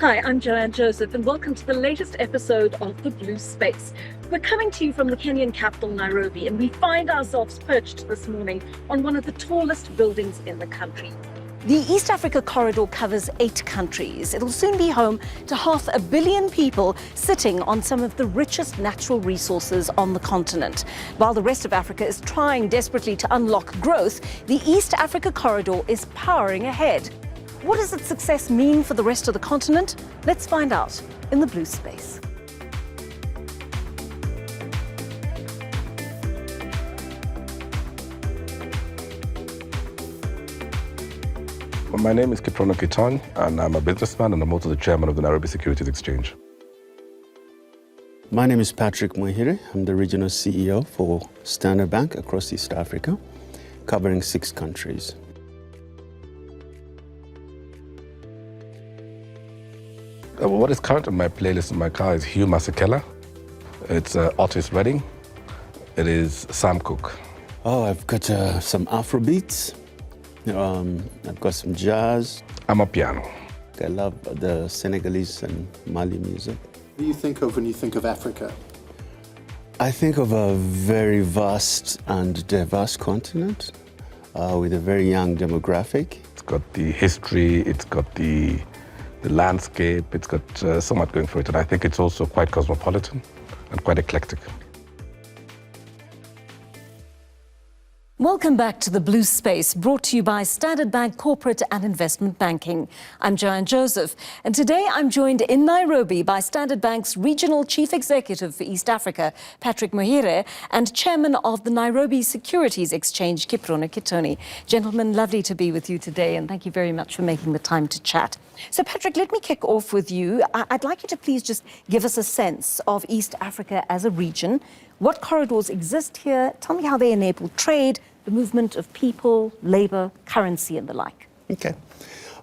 Hi, I'm Joanne Joseph, and welcome to the latest episode of The Blue Space. We're coming to you from the Kenyan capital, Nairobi, and we find ourselves perched this morning on one of the tallest buildings in the country. The East Africa corridor covers 8 countries. It'll soon be home to 500 million people sitting on some of the richest natural resources on the continent. While the rest of Africa is trying desperately to unlock growth, the East Africa corridor is powering ahead. What does its success mean for the rest of the continent? Let's find out in the Blue Space. My name is Kiprono, and I'm a businessman, and I'm also the chairman of the Nairobi Securities Exchange. My name is Patrick Mweheire. I'm the regional CEO for Standard Bank across East Africa, covering 6 countries. What is current on my playlist in my car is Hugh Masekela. It's Otis Redding. It is Sam Cooke. Oh, I've got some Afrobeats. I've got some jazz. I'm a piano. I love the Senegalese and Mali music. What do you think of when you think of Africa? I think of a very vast and diverse continent with a very young demographic. It's got the history, it's got the landscape, it's got so much going for it. And I think it's also quite cosmopolitan and quite eclectic. Welcome back to The Blue Space, brought to you by Standard Bank Corporate and Investment Banking. I'm Joanne Joseph, and today I'm joined in Nairobi by Standard Bank's Regional Chief Executive for East Africa, Patrick Mweheire, and Chairman of the Nairobi Securities Exchange, Kiprono Kittony. Gentlemen, lovely to be with you today, and thank you very much for making the time to chat. So, Patrick, let me kick off with you. I'd like you to please just give us a sense of East Africa as a region. What corridors exist here? Tell me how they enable trade, the movement of people, labor, currency, and the like. Okay,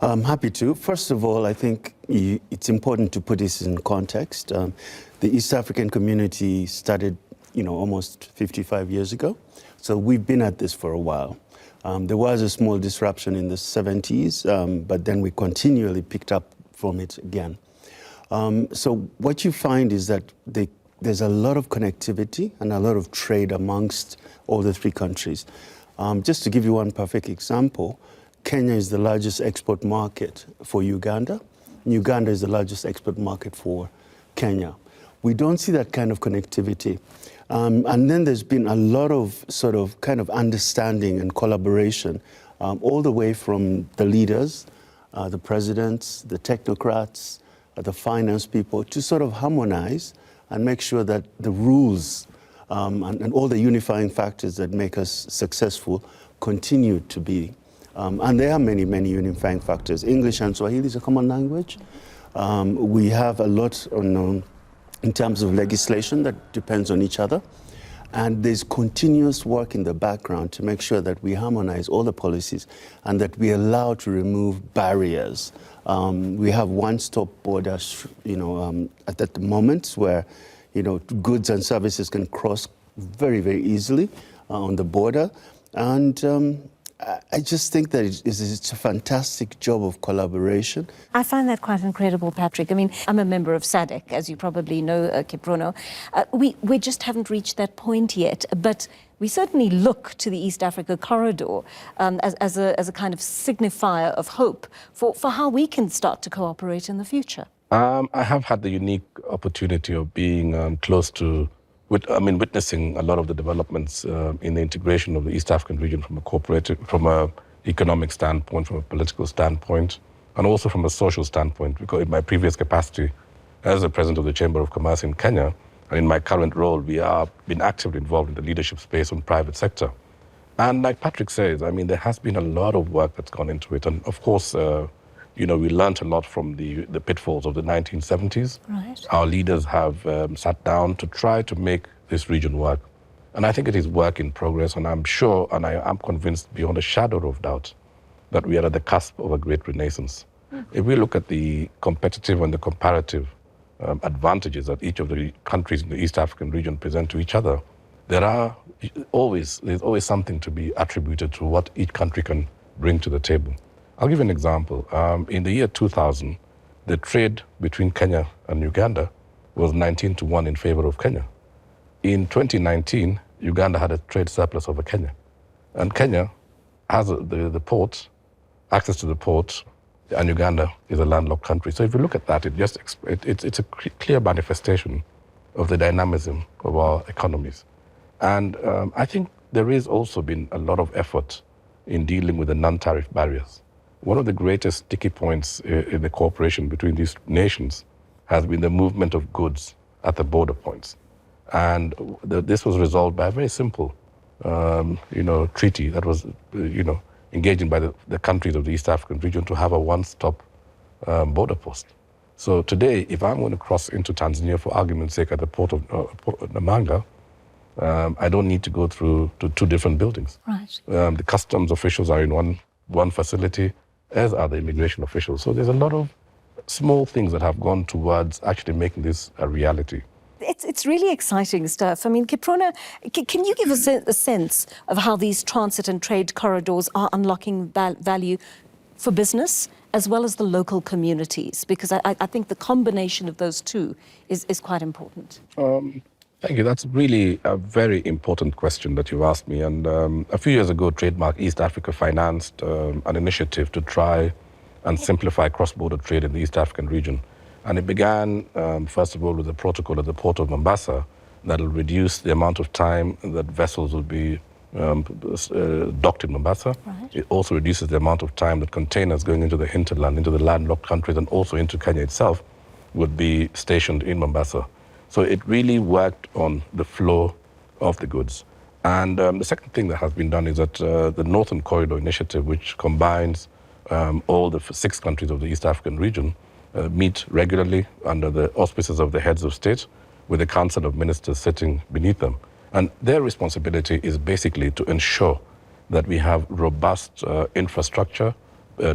I'm happy to. First of all, I think it's important to put this in context. The East African community started, almost 55 years ago. So we've been at this for a while. There was a small disruption in the 70s, but then we continually picked up from it again. So what you find is that there's a lot of connectivity and a lot of trade amongst all the 3 countries. Just to give you one perfect example, Kenya is the largest export market for Uganda. Uganda is the largest export market for Kenya. We don't see that kind of connectivity. And then there's been a lot of kind of understanding and collaboration all the way from the leaders, the presidents, the technocrats, the finance people, to sort of harmonize and make sure that the rules and all the unifying factors that make us successful continue to be. And there are many, many unifying factors. English and Swahili is a common language. We have a lot in terms of legislation that depends on each other. And there's continuous work in the background to make sure that we harmonize all the policies and that we allow to remove barriers. We have one-stop borders, at the moment where, goods and services can cross very, very easily on the border. And I just think that it's a fantastic job of collaboration. I find that quite incredible, Patrick. I mean, I'm a member of SADC, as you probably know, Kiprono. We just haven't reached that point yet, but we certainly look to the East Africa corridor as a kind of signifier of hope for how we can start to cooperate in the future. I have had the unique opportunity of being close to witnessing a lot of the developments in the integration of the East African region from an economic standpoint, from a political standpoint, and also from a social standpoint. Because in my previous capacity as the president of the Chamber of Commerce in Kenya, and in my current role, we have been actively involved in the leadership space on private sector. And like Patrick says, there has been a lot of work that's gone into it. And of course, we learned a lot from the pitfalls of the 1970s. Right. Our leaders have sat down to try to make this region work. And I think it is work in progress, and I'm sure, and I am convinced beyond a shadow of doubt, that we are at the cusp of a great renaissance. If we look at the competitive and the comparative advantages that each of the countries in the East African region present to each other, there's always something to be attributed to what each country can bring to the table. I'll give you an example. In the year 2000, the trade between Kenya and Uganda was 19-1 in favor of Kenya. In 2019, Uganda had a trade surplus over Kenya. And Kenya has the ports, access to the ports, and Uganda is a landlocked country. So if you look at that, it's a clear manifestation of the dynamism of our economies. And I think there has also been a lot of effort in dealing with the non-tariff barriers. One of the greatest sticky points in the cooperation between these nations has been the movement of goods at the border points. And this was resolved by a very simple treaty that was engaging by the countries of the East African region to have a one-stop border post. So today, if I'm going to cross into Tanzania, for argument's sake, at the port of Namanga, I don't need to go through to two different buildings. Right. The customs officials are in one facility, as are the immigration officials. So there's a lot of small things that have gone towards actually making this a reality. It's really exciting stuff. I mean, Kiprono, can you give us a sense of how these transit and trade corridors are unlocking value for business as well as the local communities? Because I think the combination of those two is quite important. Thank you. That's really a very important question that you've asked me. And a few years ago, Trademark East Africa financed an initiative to try and simplify cross-border trade in the East African region. And it began, first of all, with a protocol at the port of Mombasa that will reduce the amount of time that vessels will be docked in Mombasa. Right. It also reduces the amount of time that containers going into the hinterland, into the landlocked countries, and also into Kenya itself would be stationed in Mombasa. So it really worked on the flow of the goods. And the second thing that has been done is that the Northern Corridor Initiative, which combines all the 6 countries of the East African region, meet regularly under the auspices of the heads of state with the Council of Ministers sitting beneath them. And their responsibility is basically to ensure that we have robust infrastructure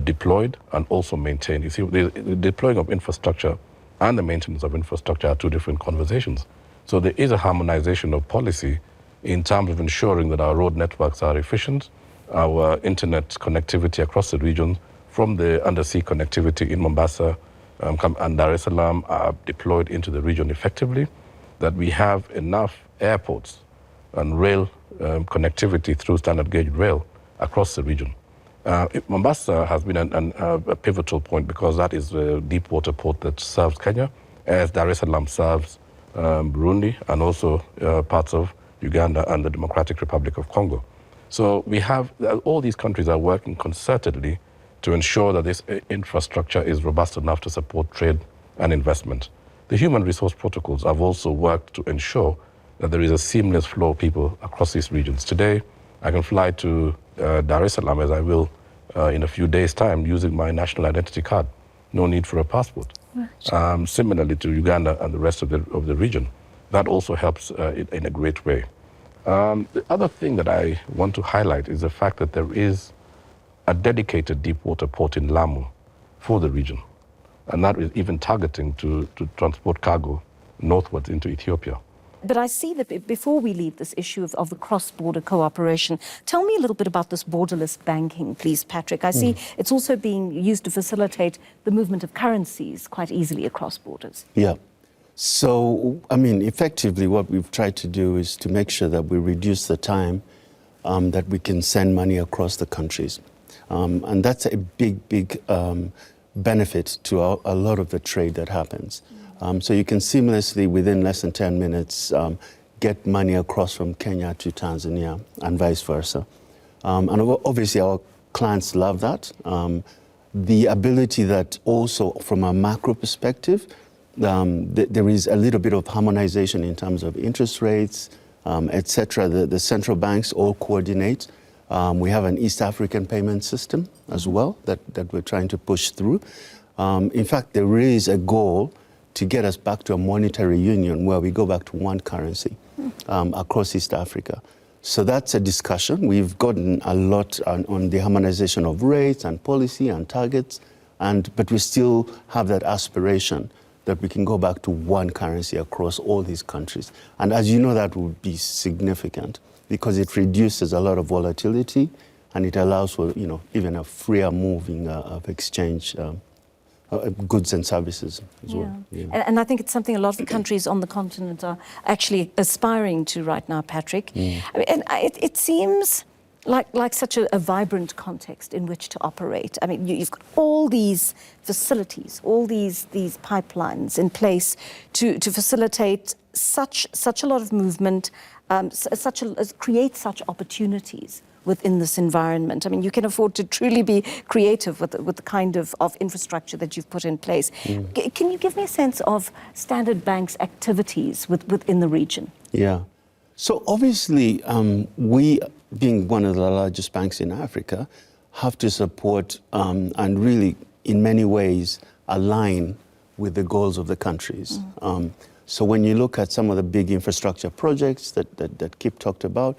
deployed and also maintained. You see, the deploying of infrastructure and the maintenance of infrastructure are two different conversations. So there is a harmonization of policy in terms of ensuring that our road networks are efficient, our internet connectivity across the region, from the undersea connectivity in Mombasa and Dar es Salaam are deployed into the region effectively, that we have enough airports and rail connectivity through standard gauge rail across the region. Mombasa has been a pivotal point because that is a deep water port that serves Kenya, as Dar es Salaam serves Burundi and also parts of Uganda and the Democratic Republic of Congo. So we have, all these countries are working concertedly to ensure that this infrastructure is robust enough to support trade and investment. The human resource protocols have also worked to ensure that there is a seamless flow of people across these regions. Today, I can fly to Dar es Salaam, as I will in a few days' time, using my national identity card. No need for a passport. Right. Similarly to Uganda and the rest of the region. That also helps in a great way. The other thing that I want to highlight is the fact that there is a dedicated deep water port in Lamu for the region. And that is even targeting to transport cargo northwards into Ethiopia. But I see that before we leave this issue of the cross-border cooperation, tell me a little bit about this borderless banking, please, Patrick. I see it's also being used to facilitate the movement of currencies quite easily across borders. Yeah. So, I mean, effectively what we've tried to do is to make sure that we reduce the time that we can send money across the countries. And that's a big benefit to a lot of the trade that happens. So you can seamlessly, within less than 10 minutes, get money across from Kenya to Tanzania and vice versa. And obviously our clients love that. The ability that also from a macro perspective, there is a little bit of harmonization in terms of interest rates, etc. The central banks all coordinate. We have an East African payment system as well that we're trying to push through. In fact, there is a goal to get us back to a monetary union where we go back to one currency across East Africa. So that's a discussion. We've gotten a lot on the harmonization of rates and policy and targets, but we still have that aspiration that we can go back to one currency across all these countries. And as you know, that would be significant because it reduces a lot of volatility and it allows for, even a freer moving of exchange goods and services as well. Yeah. And I think it's something a lot of the countries on the continent are actually aspiring to right now, Patrick. I mean, and it seems like such a vibrant context in which to operate. I mean, you've got all these facilities, all these pipelines in place to facilitate such a lot of movement, create such opportunities within this environment. I mean, you can afford to truly be creative with the kind of infrastructure that you've put in place. Can you give me a sense of Standard Bank's activities within the region? Yeah. So obviously, we, being one of the largest banks in Africa, have to support and really, in many ways, align with the goals of the countries. So when you look at some of the big infrastructure projects that Kip talked about,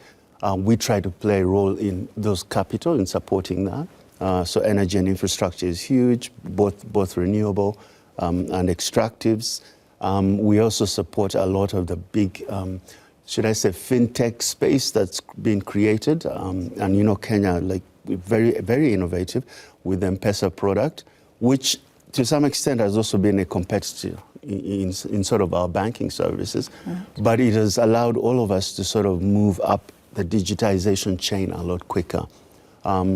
we try to play a role in those capital in supporting that. So energy and infrastructure is huge, both renewable and extractives. We also support a lot of the big, should I say, fintech space that's been created. And you know, Kenya, like, very, very innovative with the M-Pesa product, which to some extent has also been a competitor in sort of our banking services. But it has allowed all of us to sort of move up the digitization chain a lot quicker.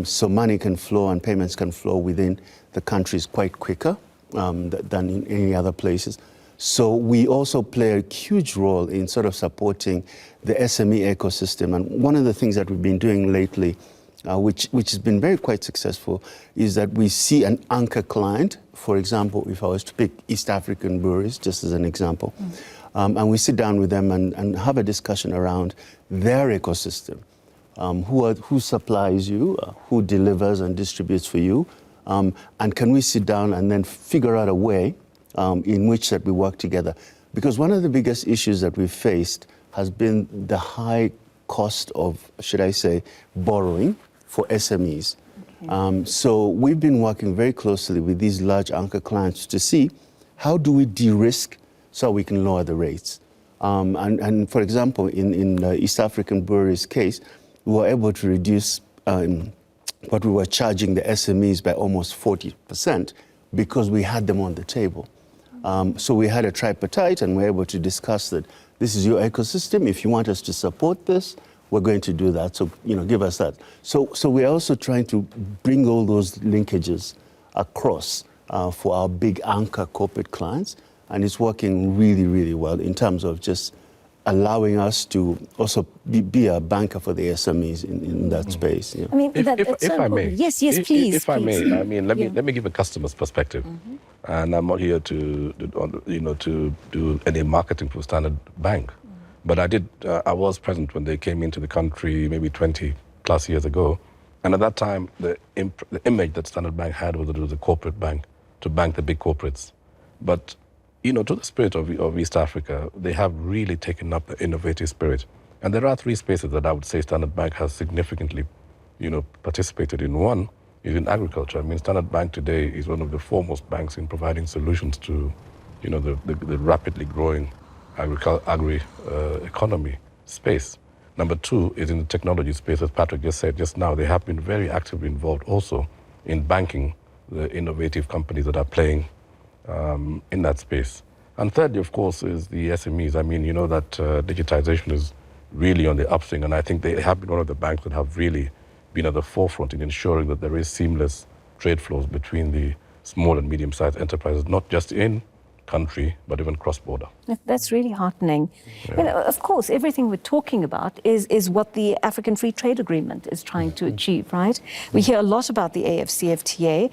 So money can flow and payments can flow within the countries quite quicker than in any other places. So we also play a huge role in sort of supporting the SME ecosystem. And one of the things that we've been doing lately, which has been quite successful, is that we see an anchor client. For example, if I was to pick East African breweries, just as an example, and we sit down with them and have a discussion around their ecosystem. Who supplies you, who delivers and distributes for you, and can we sit down and then figure out a way in which that we work together? Because one of the biggest issues that we've faced has been the high cost of, should I say, borrowing for SMEs. So we've been working very closely with these large anchor clients to see how do we de-risk so we can lower the rates. And for example, in the East African breweries case, we were able to reduce what we were charging the SMEs by almost 40% because we had them on the table. So we had a tripartite and we were able to discuss that this is your ecosystem. If you want us to support this, we're going to do that. So, you know, give us that. So we're also trying to bring all those linkages across for our big anchor corporate clients. And it's working really, really well in terms of just allowing us to also be a banker for the SMEs in that space. Yeah. I mean, if I may. Yes, please. If I may, I mean, let me give a customer's perspective. And I'm not here to do any marketing for Standard Bank. But I was present when they came into the country maybe 20 plus years ago. And at that time, the image that Standard Bank had was that it was a corporate bank to bank the big corporates. But you know, to the spirit of East Africa, they have really taken up the innovative spirit. And there are three spaces that I would say Standard Bank has significantly, participated in. One is in agriculture. I mean, Standard Bank today is one of the foremost banks in providing solutions to, the rapidly growing agri-economy space. Number two is in the technology space, as Patrick just said just now. They have been very actively involved also in banking the innovative companies that are playing in that space. And thirdly, of course, is the SMEs. I mean, you know that digitization is really on the upswing, and I think they have been one of the banks that have really been at the forefront in ensuring that there is seamless trade flows between the small and medium-sized enterprises, not just in country, but even cross-border. That's really heartening. Yeah. Of course, everything we're talking about is what the African Free Trade Agreement is trying to achieve, right? We hear a lot about the AFCA,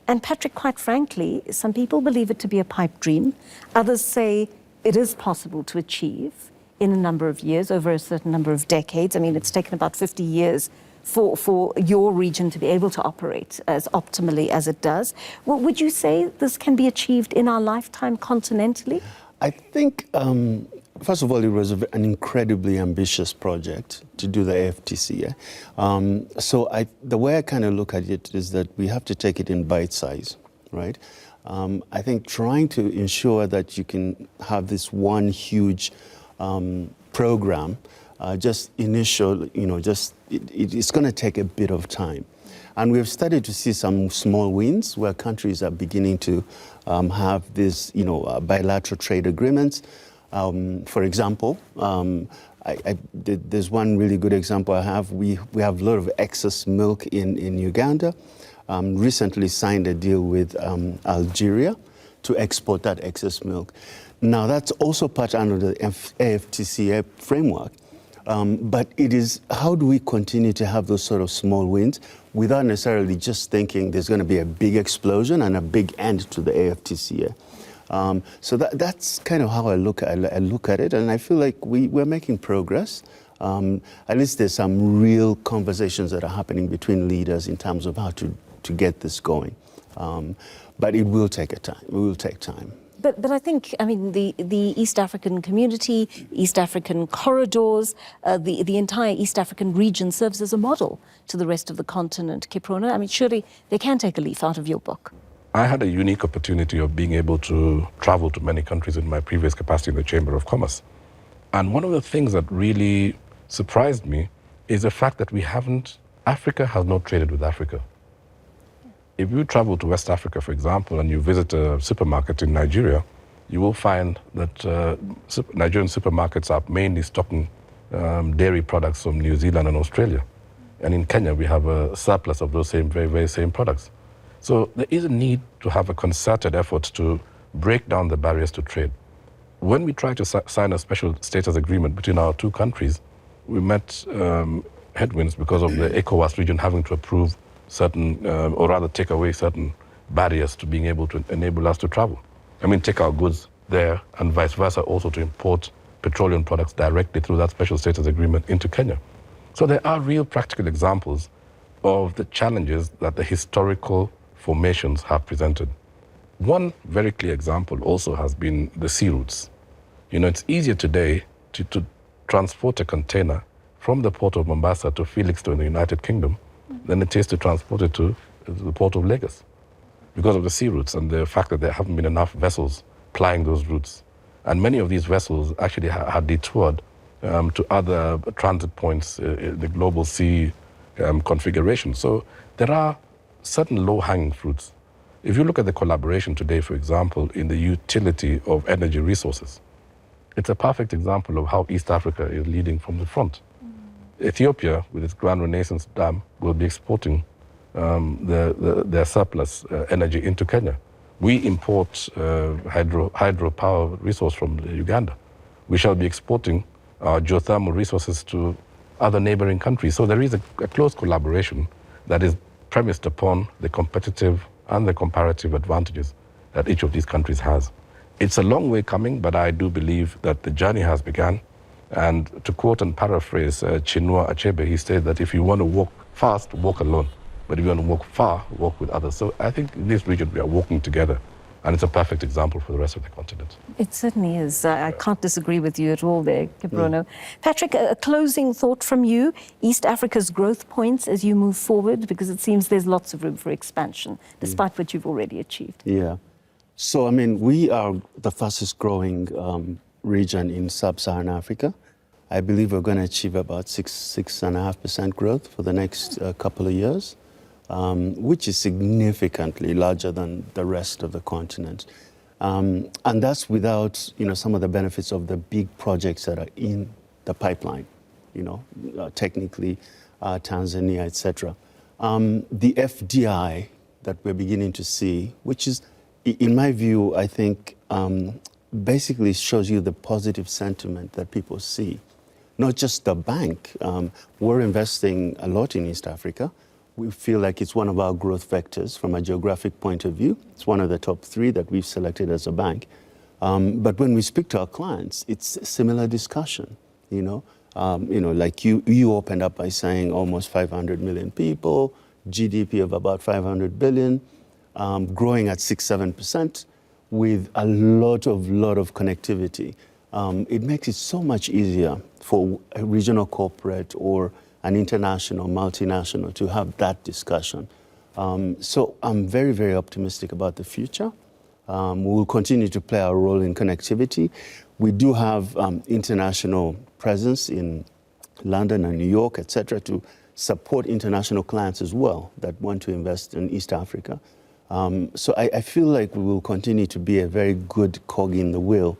and Patrick, quite frankly, some people believe it to be a pipe dream. Others say it is possible to achieve in a number of years, over a certain number of decades. I mean, it's taken about 50 years for your region to be able to operate as optimally as it does. Well, would you say this can be achieved in our lifetime continentally? I think, first of all, it was an incredibly ambitious project to do the AFCA. So the way I kind of look at it is that we have to take it in bite size, right? I think trying to ensure that you can have this one huge program, just initial, it's going to take a bit of time. And we've started to see some small wins where countries are beginning to have these, bilateral trade agreements. For example, there's one really good example I have. We have a lot of excess milk in Uganda. Recently signed a deal with Algeria to export that excess milk. Now, that's also part under the AFCA framework. But it is, how do we continue to have those sort of small wins without necessarily just thinking there's going to be a big explosion and a big end to the AFCA? So that's kind of how I look at it, and I feel like we're making progress. At least there's some real conversations that are happening between leaders in terms of how to get this going. But it will take time. It will take time. But I think, the East African community, East African corridors, the entire East African region serves as a model to the rest of the continent. Kiprono, surely they can take a leaf out of your book. I had a unique opportunity of being able to travel to many countries in my previous capacity in the Chamber of Commerce. And one of the things that really surprised me is the fact that Africa has not traded with Africa. If you travel to West Africa, for example, and you visit a supermarket in Nigeria, you will find that Nigerian supermarkets are mainly stocking dairy products from New Zealand and Australia. And in Kenya, we have a surplus of those very, very same products. So there is a need to have a concerted effort to break down the barriers to trade. When we tried to sign a special status agreement between our two countries, we met headwinds because of the ECOWAS region having to approve certain, or rather take away certain barriers to being able to enable us to travel. Take our goods there and vice versa, also to import petroleum products directly through that special status agreement into Kenya. So there are real practical examples of the challenges that the historical formations have presented. One very clear example also has been the sea routes. It's easier today to transport a container from the port of Mombasa to Felixstowe in the United Kingdom than it is to transport it to the port of Lagos because of the sea routes and the fact that there haven't been enough vessels plying those routes. And many of these vessels actually had detoured to other transit points in the global sea configuration. So there are certain low-hanging fruits. If you look at the collaboration today, for example, in the utility of energy resources, it's a perfect example of how East Africa is leading from the front. Ethiopia, with its Grand Renaissance Dam, will be exporting their surplus energy into Kenya. We import hydropower resource from Uganda. We shall be exporting our geothermal resources to other neighboring countries. So there is a close collaboration that is premised upon the competitive and the comparative advantages that each of these countries has. It's a long way coming, but I do believe that the journey has begun. And to quote and paraphrase Chinua Achebe, he said that if you want to walk fast, walk alone. But if you want to walk far, walk with others. So I think in this region we are walking together. And it's a perfect example for the rest of the continent. It certainly is. I can't disagree with you at all there, Kiprono. Patrick, a closing thought from you. East Africa's growth points as you move forward, because it seems there's lots of room for expansion, despite what you've already achieved. Yeah. So, we are the fastest growing region in sub-Saharan Africa. I believe we're going to achieve about 6.5% growth for the next couple of years, which is significantly larger than the rest of the continent. And that's without, some of the benefits of the big projects that are in the pipeline, technically Tanzania, etc. The FDI that we're beginning to see, which is, in my view, I think, basically shows you the positive sentiment that people see. Not just the bank. We're investing a lot in East Africa. We feel like it's one of our growth vectors from a geographic point of view. It's one of the top 3 that we've selected as a bank. But when we speak to our clients, it's a similar discussion, like you opened up by saying almost 500 million people, GDP of about 500 billion, growing at 6-7% with a lot of connectivity. It makes it so much easier for a regional corporate or an international, multinational to have that discussion. So I'm very, very optimistic about the future. We will continue to play our role in connectivity. We do have international presence in London and New York, etc., to support international clients as well that want to invest in East Africa. So I feel like we will continue to be a very good cog in the wheel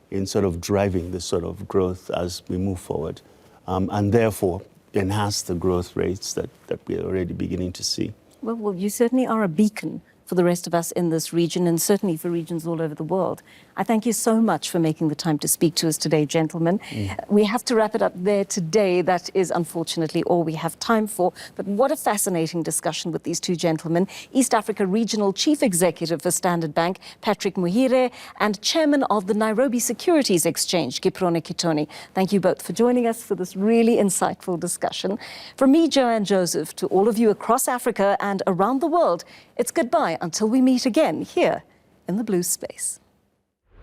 in sort of driving this sort of growth as we move forward, and therefore enhance the growth rates that we are already beginning to see. Well, you certainly are a beacon for the rest of us in this region and certainly for regions all over the world. I thank you so much for making the time to speak to us today, gentlemen. We have to wrap it up there today. That is unfortunately all we have time for. But what a fascinating discussion with these two gentlemen, East Africa Regional Chief Executive for Standard Bank, Patrick Mweheire, and Chairman of the Nairobi Securities Exchange, Kiprono Kittony. Thank you both for joining us for this really insightful discussion. From me, Joanne Joseph, to all of you across Africa and around the world, it's goodbye until we meet again here in the blue space.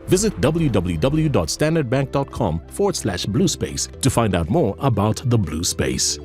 Visit www.standardbank.com/bluespace to find out more about the Blue Space.